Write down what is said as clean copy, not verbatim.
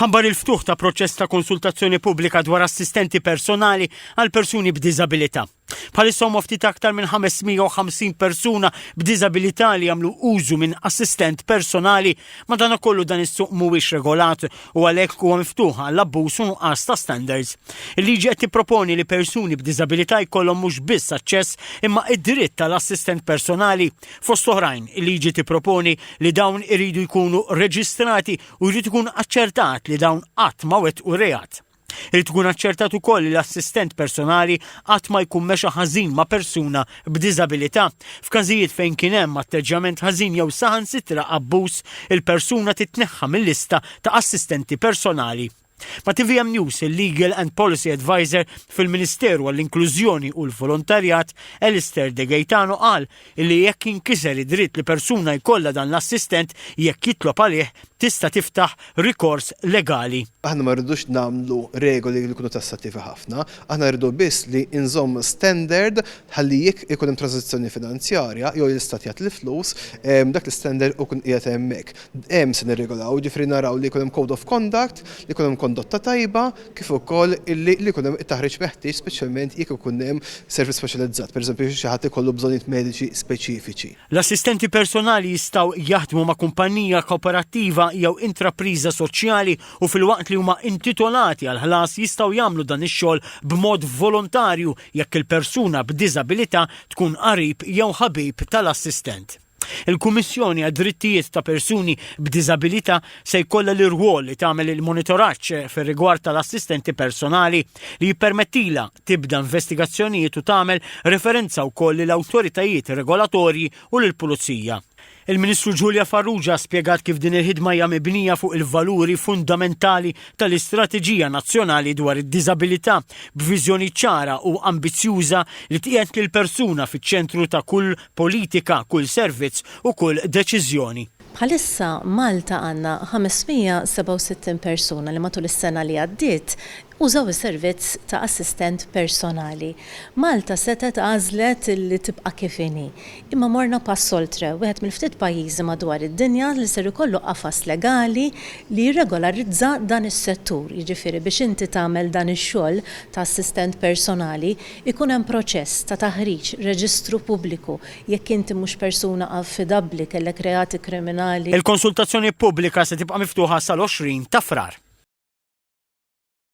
Ħabbar il-ftuħ ta' proċess ta' konsultazzjoni pubblika dwar assistenti personali għal persuni b'diżabilità. Bħalissa huma ftit aktar minn 550 persuna b'diżabilità li jagħmlu użu minn assistent personali, madankollu dan is-suq mhuwiex regolat u għalhekk huwa miftuħ għall-abbuż u nuqqas ta' standards. Il-liġi qed tipproponi li persuni b'diżabilità jkollhom mhux biss aċċess imma id-dritt tal-assistent personali. Fost oħrajn, il-liġi tipproponi li dawn iridu jkunu reġistrati u jrid ikun aċċertat li dawn qatt ma wettqu reat. Irid tkun aċċertat ukoll li l-assistent personali qatt ma jkun mexa ħażin ma' persuna b'diżabilità. F'każijiet fejn kien hemm atteġġament ħażin jew saħansitra abbuż, il-persuna titneħħa mill-lista ta' assistenti personali. Ma' TVM News, il-Legal and Policy Advisor fil-Ministeru għall-Inklużjoni u l-Volontarjat, Alistair De Gaetano qal li jekk inkiser id-dritt li persuna jkollha dan l-assistent jekk jitlob għalih tista' tiftaħ rikors legali. Aħna ma rridux nagħmlu regoli li jkunu tassattivi ħafna, aħna rridu biss li nżomm standard ħalli jekk ikun hemm tranzizzjoni finanzjarja jew l-istat jagħti l-flus, dak l-standard ikun qiegħed hemmhekk. Hemm se nirregolaw, ġifieri naraw li jkun hemm code of conduct, li jkun hemm kondotta tajba, kif ukoll li jkun hemm it-taħriġ meħtieġ speċjalment jekk ikun hemm servizz speċjalizzat, pereżempju xi ħadd ikollu bżonnijiet mediċi speċifiċi. L-assistenti personali jistgħu jaħdmu ma' kumpanija kooperattiva jew intrapriża soċjali u fil-waqt li huma intitolati għal ħlas jistgħu jagħmlu dan ix-xogħol b'mod volontarju jekk il-persuna b'diżabilità tkun qarib jew ħabib tal-assistent. Il-Kummissjoni għad-Drittijiet ta' Persuni b'Diżabilità se jkollha l-irwol li tagħmel il-monitoraġġ fir-rigward tal-assistenti personali li jippermettila tibda investigazzjonijiet u tagħmel referenza wkoll lill-awtoritajiet regolatorji u lill-Pulizija. Il-Ministru Giulia Farrugia spjegat kif din il-ħidma hija mibnija fuq il-valuri fundamentali tal-Istrateġija Nazzjonali dwar id-Diżabilità b'viżjoni ċara u ambizzjuża li tqiegħed lill-persuna fiċ-ċentru ta' kull politika, kull servizz u kull deċiżjoni. Bħalissa Malta għandna 567 persuna li matul is-sena li għaddiet użaw is-servizz ta' assistent personali. Malta setet għażlet li tibqa' kif inhi. Imma morna pass oltre, wieħed mill-ftit pajjiżi madwar id-dinja li ser ikollu qafas legali li jirregolarizza dan is-settur. Jiġifieri biex inti tagħmel dan ix-xogħol ta' assistent personali ikun hemm proċess ta' taħriġ, reġistru pubbliku jekk inti mhux persuna affidabbli kellek reati kriminali. Il-konsultazzjoni pubblika se tibqa' miftuħa sal-20 ta' Frar.